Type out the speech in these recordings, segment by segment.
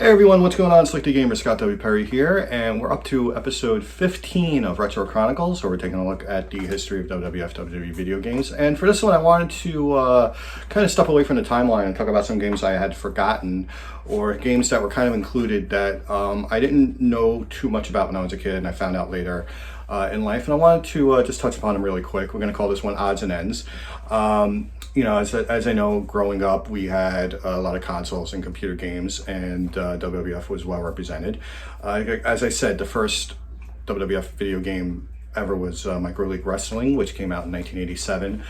Hey everyone, what's going on? Slick the Gamer, Scott W. Perry here, and we're up to episode 15 of Retro Chronicles, where we're taking a look at the history of WWF, WWE video games. And for this one, I wanted to kind of step away from the timeline and talk about some games I had forgotten, or games that were kind of included that I didn't know too much about when I was a kid, and I found out later in life. And I wanted to just touch upon them really quick. We're going to call this one Odds and Ends. You know, as I know, growing up, we had a lot of consoles and computer games, and WWF was well represented. As I said, the first WWF video game ever was Micro League Wrestling, which came out in 1987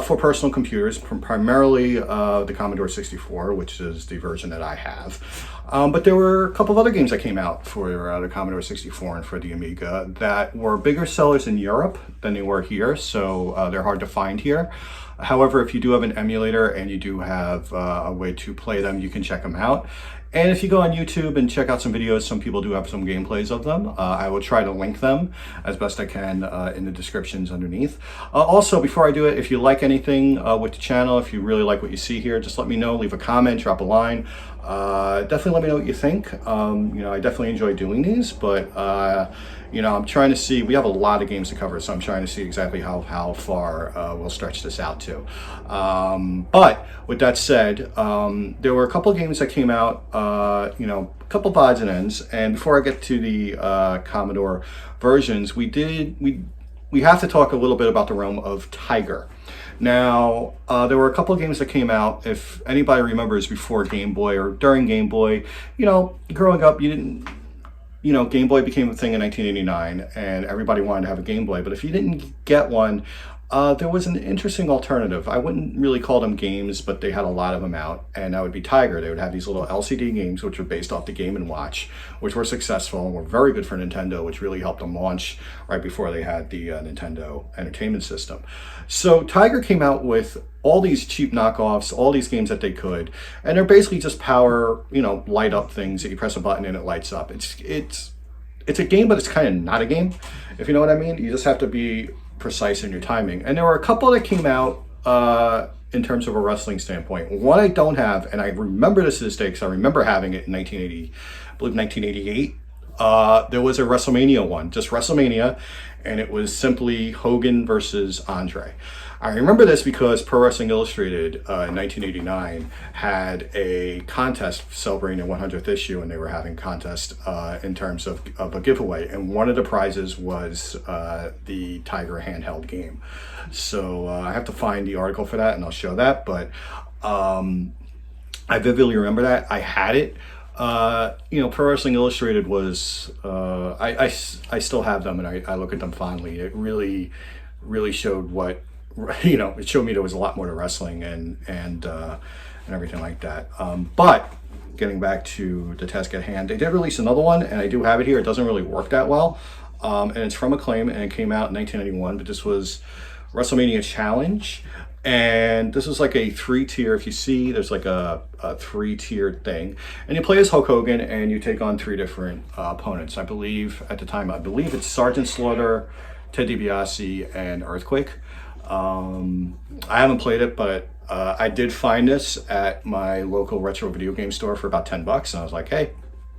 for personal computers, primarily the Commodore 64, which is the version that I have. But there were a couple of other games that came out for the Commodore 64 and for the Amiga that were bigger sellers in Europe than they were here, so they're hard to find here. However, if you do have an emulator and you do have a way to play them, you can check them out. And if you go on YouTube and check out some videos, some people do have some gameplays of them. I will try to link them as best I can in the descriptions underneath. Also, before I do it, if you like anything with the channel, if you really like what you see here, just let me know, leave a comment, drop a line. Definitely let me know what you think. You know, I definitely enjoy doing these, but you know, I'm trying to see, we have a lot of games to cover, so I'm trying to see exactly how far we'll stretch this out to. But with that said, there were a couple of games that came out, you know, a couple of odds and ends. And before I get to the Commodore versions, we have to talk a little bit about the realm of Tiger. Now, there were a couple of games that came out, if anybody remembers, before Game Boy or during Game Boy. You know, growing up, you know, Game Boy became a thing in 1989, and everybody wanted to have a Game Boy. But if you didn't get one, there was an interesting alternative. I wouldn't really call them games, but they had a lot of them out, and that would be Tiger. They would have these little LCD games, which were based off the Game & Watch, which were successful and were very good for Nintendo, which really helped them launch right before they had the Nintendo Entertainment System. So Tiger came out with all these cheap knockoffs, all these games that they could, and they're basically just power, you know, light up things that you press a button and it lights up. It's a game, but it's kind of not a game, if you know what I mean. You just have to be precise in your timing. And there were a couple that came out in terms of a wrestling standpoint. One I don't have, and I remember this to this day because I remember having it in 1980, I believe 1988. There was a WrestleMania one, just WrestleMania, and it was simply Hogan versus Andre. I remember this because Pro Wrestling Illustrated in 1989 had a contest celebrating their 100th issue, and they were having contest in terms of a giveaway, and one of the prizes was the Tiger handheld game. So I have to find the article for that, and I'll show that, but I vividly remember that. I had it. You know, Pro Wrestling Illustrated was, I still have them, and I look at them fondly. It really showed what, you know, it showed me there was a lot more to wrestling and everything like that. But getting back to the task at hand, they did release another one, and I do have it here. It doesn't really work that well, and it's from Acclaim, and it came out in 1991. But this was WrestleMania Challenge, and this is like a 3-tier. If you see, there's like a 3-tiered thing, and you play as Hulk Hogan, and you take on 3 different opponents. I believe at the time, it's Sergeant Slaughter, Ted DiBiase, and Earthquake. I haven't played it, but I did find this at my local retro video game store for about $10, and I was like, hey,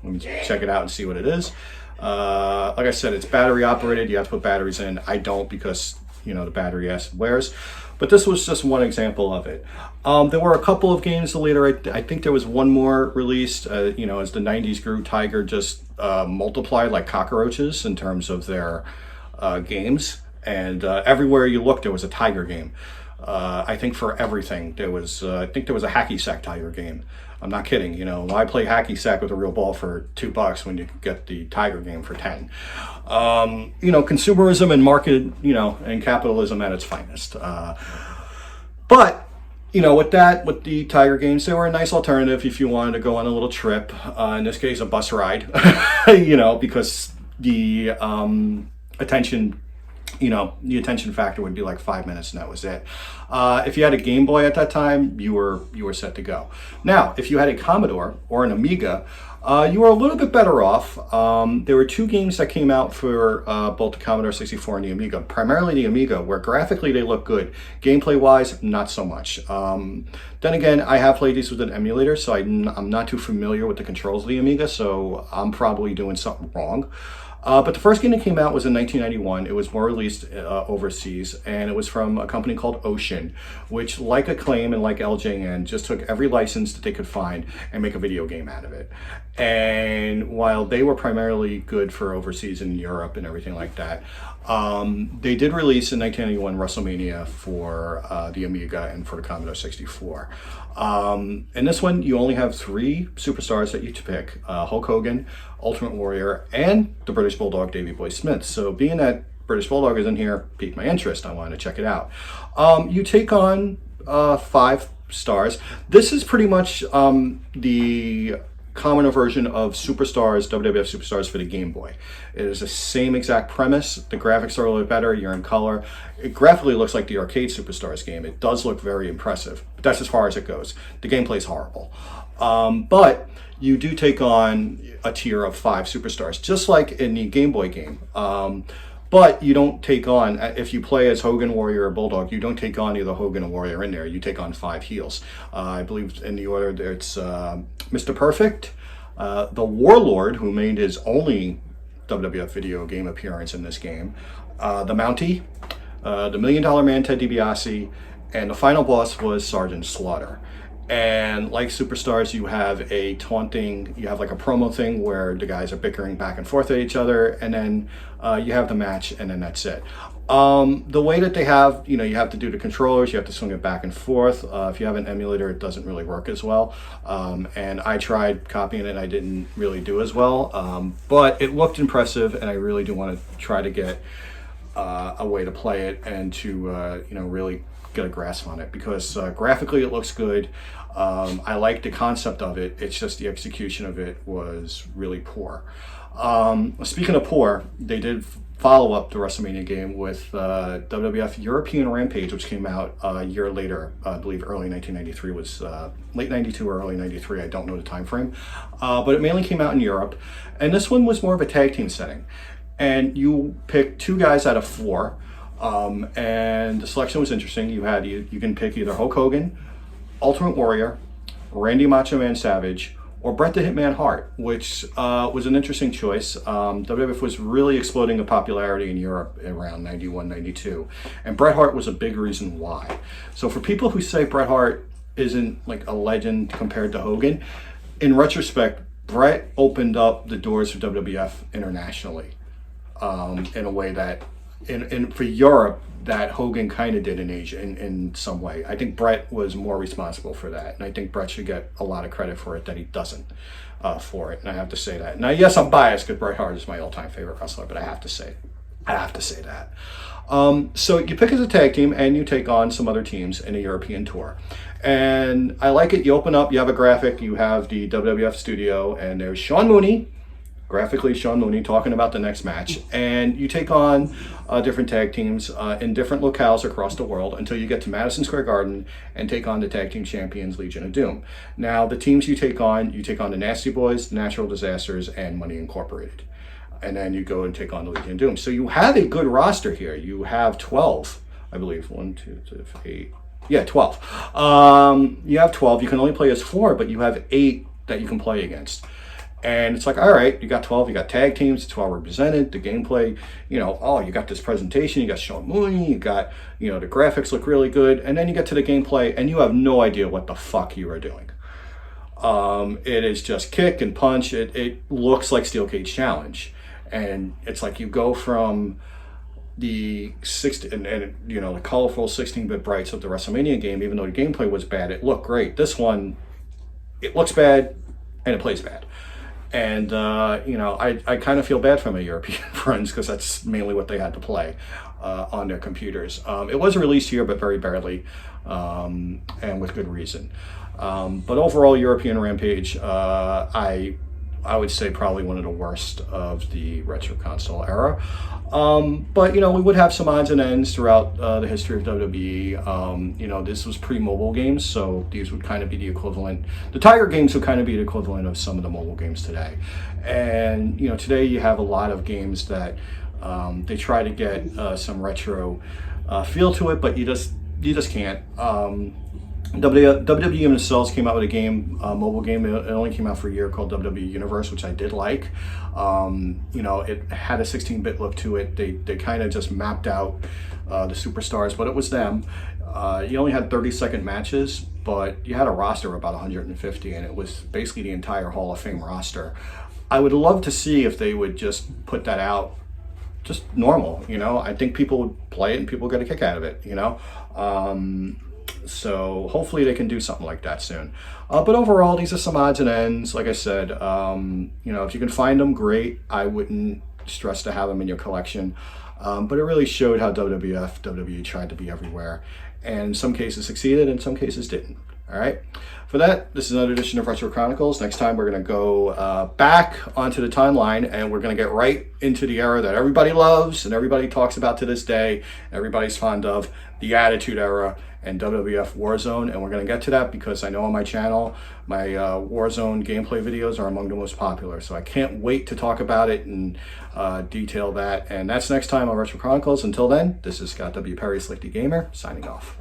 let me check it out and see what it is. Like I said, it's battery operated. You have to put batteries in. I don't, because, you know, the battery acid wears. But this was just one example of it. There were a couple of games later. I think there was one more released. You know, as the 90s grew, Tiger just multiplied like cockroaches in terms of their games. And everywhere you looked, there was a Tiger game. I think for everything, there was, I think there was a hacky sack Tiger game. I'm not kidding. You know, why play hacky sack with a real ball for $2 when you could get the Tiger game for 10? You know, consumerism and market, you know, and capitalism at its finest. But, you know, with the Tiger games, they were a nice alternative if you wanted to go on a little trip. In this case, a bus ride, you know, because the attention you know, the attention factor would be like 5 minutes and that was it. If you had a Game Boy at that time, you were set to go. Now, if you had a Commodore or an Amiga, you were a little bit better off. There were two games that came out for both the Commodore 64 and the Amiga, primarily the Amiga, where graphically they look good. Gameplay-wise, not so much. Then again, I have played these with an emulator, so I'm not too familiar with the controls of the Amiga, so I'm probably doing something wrong. But the first game that came out was in 1991. It was more released overseas, and it was from a company called Ocean, which, like Acclaim and like LJN, just took every license that they could find and make a video game out of it. And while they were primarily good for overseas in Europe and everything like that, they did release in 1991 WrestleMania for the Amiga and for the Commodore 64. In this one, you only have 3 superstars that you pick: Hulk Hogan, Ultimate Warrior, and the British Bulldog Davey Boy Smith. So being that British Bulldog is in here, piqued my interest. I wanted to check it out. You take on 5 stars. This is pretty much the common version of Superstars, WWF Superstars for the Game Boy. It is the same exact premise. The graphics are a little better. You're in color. It graphically looks like the arcade Superstars game. It does look very impressive, but that's as far as it goes. The gameplay is horrible. But you do take on a tier of 5 superstars, just like in the Game Boy game. But you don't take on, if you play as Hogan, Warrior, or Bulldog, you don't take on either Hogan or Warrior in there. You take on 5 heels. I believe in the order, it's Mr. Perfect, the Warlord, who made his only WWF video game appearance in this game, the Mountie, the $1 Million Man Ted DiBiase, and the final boss was Sergeant Slaughter. And like Superstars, you have you have like a promo thing where the guys are bickering back and forth at each other, and then you have the match, and then that's it. The way that they have, you have to do the controllers, you have to swing it back and forth. If you have an emulator, it doesn't really work as well. And I tried copying it, I didn't really do as well. But it looked impressive, and I really do want to try to get a way to play it and to, really get a grasp on it, because graphically it looks good. I like the concept of it. It's just the execution of it was really poor. Speaking of poor, they did follow up the WrestleMania game with WWF European Rampage, which came out a year later. I believe early 1993 was late 92 or early 93. I don't know the time frame, but it mainly came out in Europe. And this one was more of a tag team setting, and you pick 2 guys out of 4. And the selection was interesting. You can pick either Hulk Hogan, Ultimate Warrior, Randy Macho Man Savage, or Bret the Hitman Hart, which was an interesting choice. WWF was really exploding in popularity in Europe around 91, 92. And Bret Hart was a big reason why. So for people who say Bret Hart isn't like a legend compared to Hogan, in retrospect, Bret opened up the doors for WWF internationally in a way that for Europe that Hogan kind of did in Asia in some way. I think Bret was more responsible for that, and I think Bret should get a lot of credit for it that he doesn't for it, and I have to say that. Now, yes, I'm biased because Bret Hart is my all-time favorite wrestler, but I have to say that. So you pick as a tag team, and you take on some other teams in a European tour. And I like it. You open up, you have a graphic, you have the WWF studio, and there's Sean Mooney, graphically Sean Mooney, talking about the next match, and you take on different tag teams in different locales across the world until you get to Madison Square Garden and take on the tag team champions Legion of Doom. Now, the teams you take on the Nasty Boys, the Natural Disasters, and Money Incorporated. And then you go and take on the Legion of Doom. So you have a good roster here. You have 12, I believe. 1, 2, 3, 4, 8. Yeah, 12. You have 12. You can only play as 4, but you have 8 that you can play against. And it's like, all right, you got 12, you got tag teams, it's well represented, the gameplay, you got this presentation, you got Sean Mooney, you got, the graphics look really good, and then you get to the gameplay, and you have no idea what the fuck you are doing. It is just kick and punch. It looks like Steel Cage Challenge. And it's like you go from the the colorful 16-bit brights of the WrestleMania game, even though the gameplay was bad, it looked great. This one, it looks bad, and it plays bad. And, I kind of feel bad for my European friends because that's mainly what they had to play on their computers. It was released here, but very barely, and with good reason. But overall, European Rampage, I I would say probably one of the worst of the retro console era. But you know, we would have some odds and ends throughout the history of WWE. You know, this was pre-mobile games, so these would kind of be the equivalent. The Tiger games would kind of be the equivalent of some of the mobile games today. And you know, today you have a lot of games that they try to get some retro feel to it, but you just can't. WWE themselves came out with a game, mobile game. It only came out for a year, called WWE Universe, which I did like. You know, it had a 16-bit look to it. They kind of just mapped out the superstars, but it was them. You only had 30-second matches, but you had a roster of about 150, and it was basically the entire Hall of Fame roster. I would love to see if they would just put that out just normal, you know. I think people would play it and people get a kick out of it, you know. So hopefully they can do something like that soon. But overall, these are some odds and ends. Like I said, you know, if you can find them, great. I wouldn't stress to have them in your collection. But it really showed how WWF, WWE tried to be everywhere. And in some cases succeeded, in some cases didn't. All right. For that, this is another edition of Retro Chronicles. Next time, we're going to go back onto the timeline, and we're going to get right into the era that everybody loves and everybody talks about to this day, everybody's fond of, the Attitude Era and WWF Warzone. And we're going to get to that because I know on my channel, my Warzone gameplay videos are among the most popular. So I can't wait to talk about it and detail that. And that's next time on Retro Chronicles. Until then, this is Scott W. Perry, Slick the Gamer, signing off.